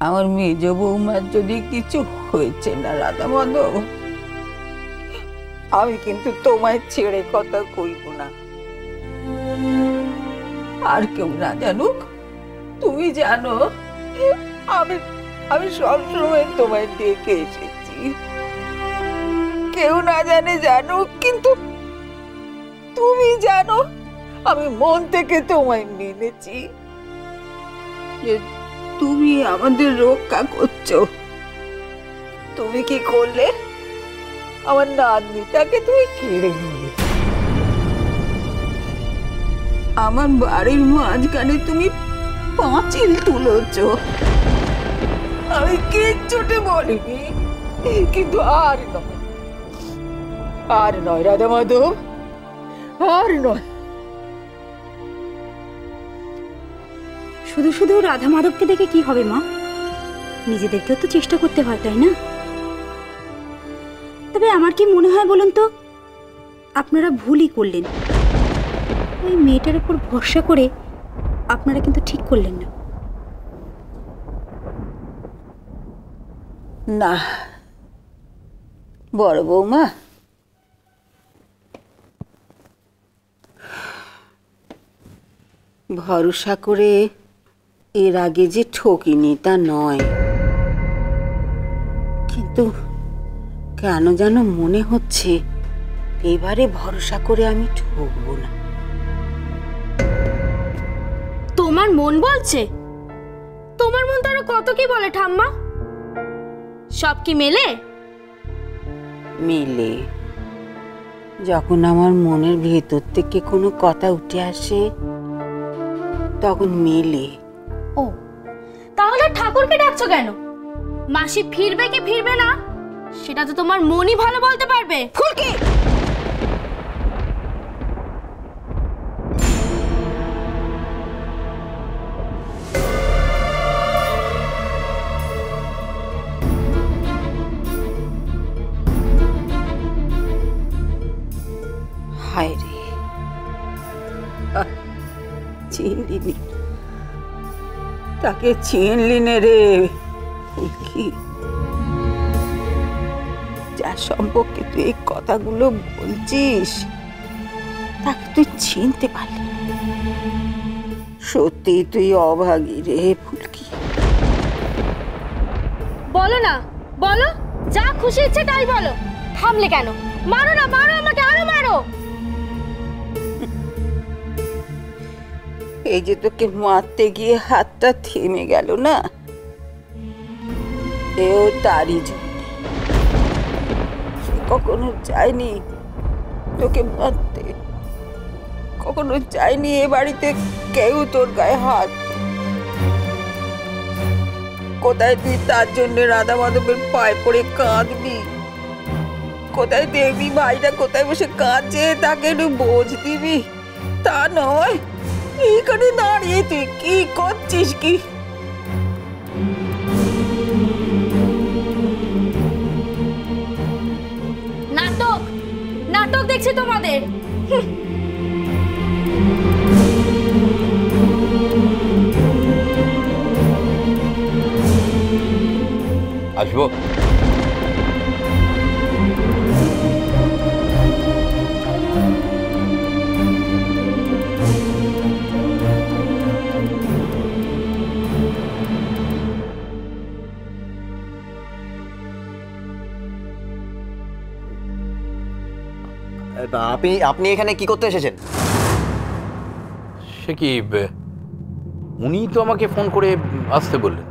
আমার মেজ বৌমার যদি কিছু হয়েছে না রাধা মাধব, আমি কিন্তু তোমায় ছেড়ে কথা কইব না। আর কেউ না জানুক, তুমি জানো আমি আমি সবসময় তোমায় দেখে এসেছি। কেউ না জানে জানুক, কিন্তু তুমি জানো আমি মন থেকে তোমায় মেনেছি যে তুমি আমাদের রক্ষা করছো। তুমি কি করলে? আমার নাতনিটাকে তুমি কেড়ে নিলে। আমার বাড়ির মাঝখানে তুমি পাঁচিল তুলেছ। আমি কিচ্ছুটি বলিনি, কিন্তু আর নয়, আর নয় রাধা মাধব, আর নয়। শুধু শুধু রাধা মাধবকে দেখে কি হবে মা? নিজেদেরকেও তো চেষ্টা করতে হয়, তাই না? তবে আমার কি মনে হয় বলুন তো, আপনারা ভুলই করলেন। ওই মেয়েটার উপর ভরসা করে আপনারা কিন্তু ঠিক করলেন না। না বড় বৌমা, ভরসা করে এর আগে যে ঠকিনি তা নয়, কিন্তু কেন যেন মনে হচ্ছে এবারে ভরসা করে আমি ঠকবো না। তোমার মন বলছে? তোমার মন তো আরো কত কি বলে ঠাম্মা। সব কি মেলে? মেলে। যখন আমার মনের ভেতর থেকে কোনো কথা উঠে আসে তখন মেলে। ও, তাহলে ঠাকুরকে ডাকছো কেন? মাসি ফিরবে কি ফিরবে না সেটা তো তোমার মনই ভালো বলতে পারবে। ফুলকি, হায় রে, চিনলিনি, তাকে চিনলি নে রে ফুলকি। যার সম্পর্কে তুই এই কথাগুলো বলছিস তাকে তুই চিনতে পারলি না। সত্যি তুই অভাগী রে ফুলকি। বলো না, বলো, যা খুশি ইচ্ছে তাই বলো। থামলে কেন? মারো না, মারো আমাকে, আরো মারো। এই যে তোকে মারতে গিয়ে হাতটা থেমে গেল না, এও তারই জন্য। সে কখনো চায়নি তোকে মারতে, কখনো চায়নি এ বাড়িতে কেউ তোর গায়ে হাত। কোথায় তুই তার জন্য রাধা মাধবের পায়ে পড়ে কাঁদবি? কোথায় দেখবি ভাইটা কোথায় বসে কাঁদছে, তাকে একটু বোঝ দিবি? তা নয়, এইখানে দাঁড়িয়ে তুই কি করছিস? কি নাটক, নাটক দেখছি তোমাদের। আসবো? আপনি আপনি এখানে কি করতে এসেছেন? সে কি, উনি তো আমাকে ফোন করে আসতে বললেন।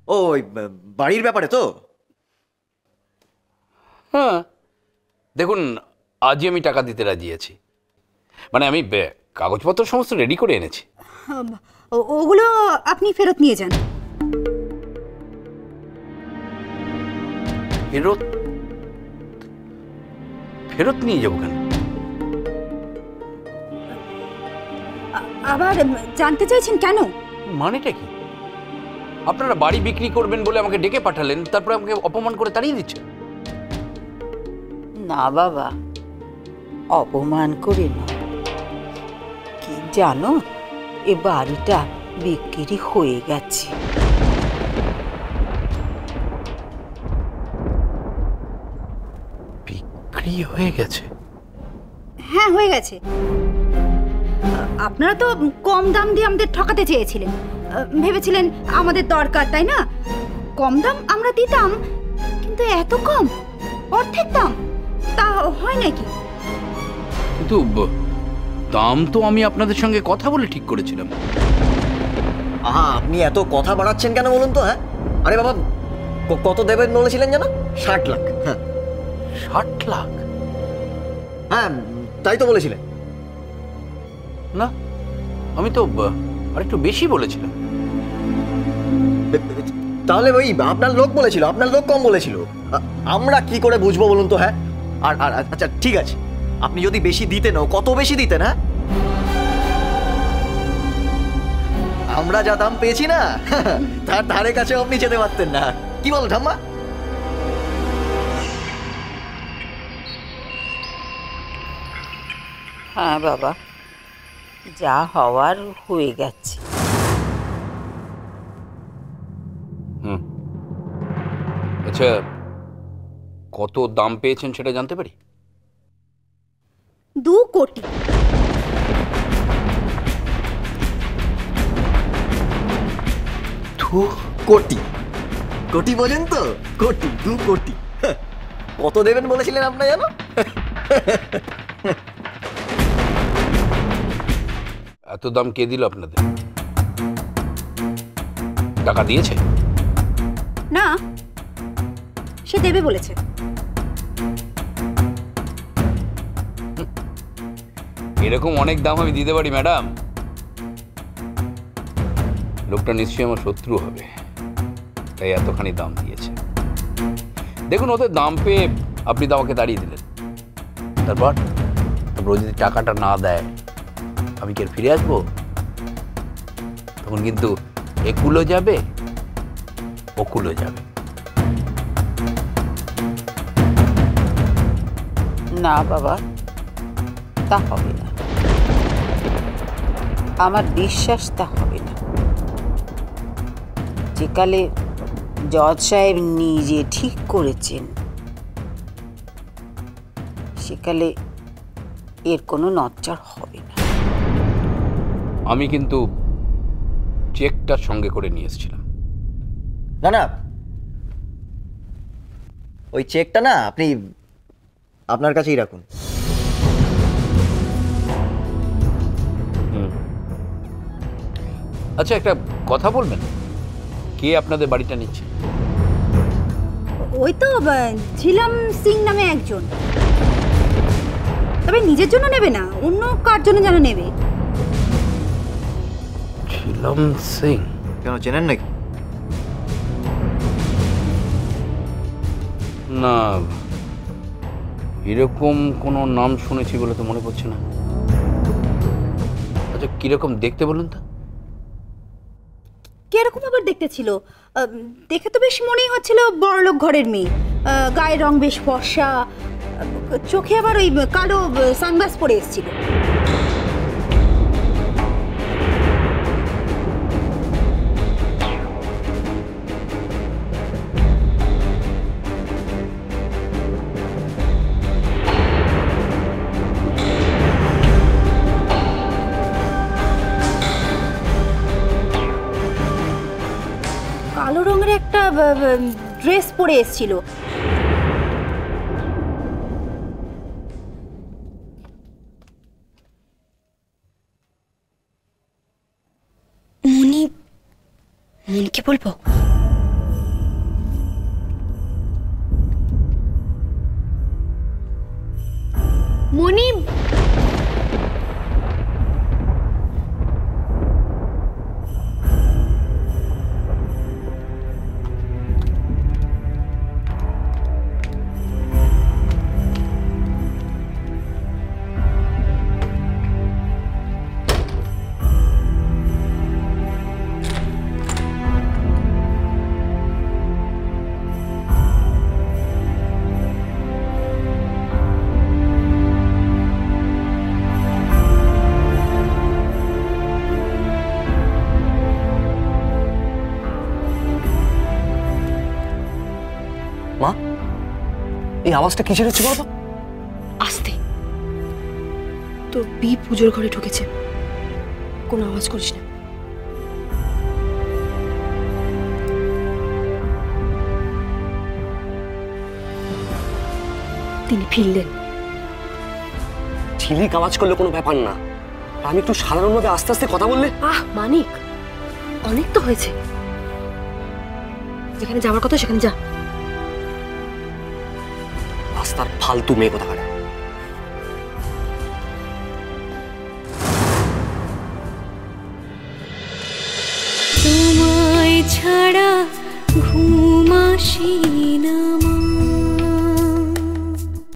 ও, ওই বাড়ির ব্যাপারে তো? হ্যাঁ, দেখুন, আজই আমি টাকা দিতে রাজি আছি। মানে আমি কাগজপত্র সমস্ত রেডি করে এনেছি। ওগুলো আপনি ফেরত নিয়ে যান। ফেরত? ফেরত নিয়ে যাবো কেন? আবার জানতে চাইছেন কেন? মানেটা কি? আপনারা বাড়ি বিক্রি করবেন বলে আমাকে ডেকে পাঠালেন, তারপরে আমাকে অপমান করে তাড়িয়ে দিচ্ছেন। না বাবা, অপমান করে না। কি জানো, এ বাড়িটা বিক্রি হয়ে গেছে। বিক্রি হয়ে গেছে? হ্যাঁ, হয়ে গেছে। আপনারা তো কম দাম দিয়ে আমাদের ঠকাতে চেয়েছিলেন, ভেবেছিলেন আমাদের দরকার, তাই না? কম দাম আমরা দিতাম, কিন্তু এত কম, অর্ধেক দাম, তা হয় নাকি? কিন্তু দাম তো আমি আপনাদের সঙ্গে কথা বলে ঠিক করেছিলাম। আহা, আপনি এত কথা বাড়াচ্ছেন কেন বলুন তো? হ্যাঁ, আরে বাবা, কত দেবেন বলেছিলেন যেন? 60 লাখ। হ্যাঁ 60 লাখ? হ্যাঁ, তাই তো বলেছিলেন। না, আমি তো আরেকটু বেশি বলেছিলাম। তাহলে ওই আপনার লোক বলেছিল, আপনার লোক কম বলেছিল। আমরা কি করে বুঝবো বলুন তো? হ্যাঁ, আর আর আচ্ছা ঠিক আছে, আপনি যদি বেশি দিতেন, কত বেশি দিতেন? হ্যাঁ, আমরা যা দাম পেয়েছি না, তার ধারে কাছেও আপনি যেতে পারতেন না। কি বল ঠাম্মা? হ্যাঁ বাবা, যা হওয়ার হয়ে গেছে। আচ্ছা, কত দাম পেয়েছেন সেটা জানতে পারি? 2 কোটি। কোটি? কোটি বোঝেন তো? কোটি, 2 কোটি। কত দেবেন বলেছিলেন আপনার জানো? এত দাম কে দিল আপনাদের? টাকা দিয়েছে? না, সে দেবে বলেছে। এরকম অনেক দাম আমি দিতে পারি ম্যাডাম? লোকটা নিশ্চয়ই আমার শত্রু হবে, তাই এতখানি দাম দিয়েছে। দেখুন, ওদের দাম পেয়ে আপনি তো আমাকে দাঁড়িয়ে দিলেন। তারপর ও যদি টাকাটা না দেয়, আমি কি আর ফিরে আসবো? তখন কিন্তু একুলো যাবে, ওকুলো যাবে। না বাবা, তা হবে না, আমার বিশ্বাস তা হবে না। যেকালে জজ সাহেব নিজে ঠিক করেছেন, সেকালে এর কোনো নচ্চার হবে না। আমি কিন্তু চেকটা সঙ্গে করে নিয়ে এসেছিলাম। না না, ওই চেকটা না আপনি আপনার কাছেই রাখুন। আচ্ছা, একটা কথা বলবেন, কে আপনাদের বাড়িটা নিচ্ছে? ওই তো ঝিলাম সিং নামে একজন, তবে নিজের জন্য নেবে না, অন্য কার জন্য যেন নেবে। ঝিলাম সিং? কেন, চেনেন নাকি? না, এরকম কোনো নাম শুনেছি বলে তো মনে পড়ছে না। আচ্ছা, কিরকম দেখতে বলুন তো? কিরকম আবার দেখতে ছিল? দেখে তো বেশ মনেই হচ্ছিল বড়লোক ঘরের মেয়ে। গায়ের রং বেশ ফর্সা, চোখে আবার ওই কালো সানগ্লাস পরে এসেছিল। কালো রঙের একটা ড্রেস পরে এসেছিল। মনিকে বলবো? মনি, আওয়াজটা কিসের হচ্ছে বলতো? আস্তে, তোর বি পুজোর ঘরে ঢুকেছে, কোনো আওয়াজ করিস না। তিনি ফিরলেন। ঝিলিক আওয়াজ করলে কোনো ব্যাপার না, আমি একটু সাধারণভাবে আস্তে আস্তে কথা বললে। মানিক, অনেক তো হয়েছে, যেখানে যাওয়ার কথা সেখানে যা। রাস্তার ফালতু মেয়ে কথা কাটে। তোমায় ছাড়া ঘুম আসি না।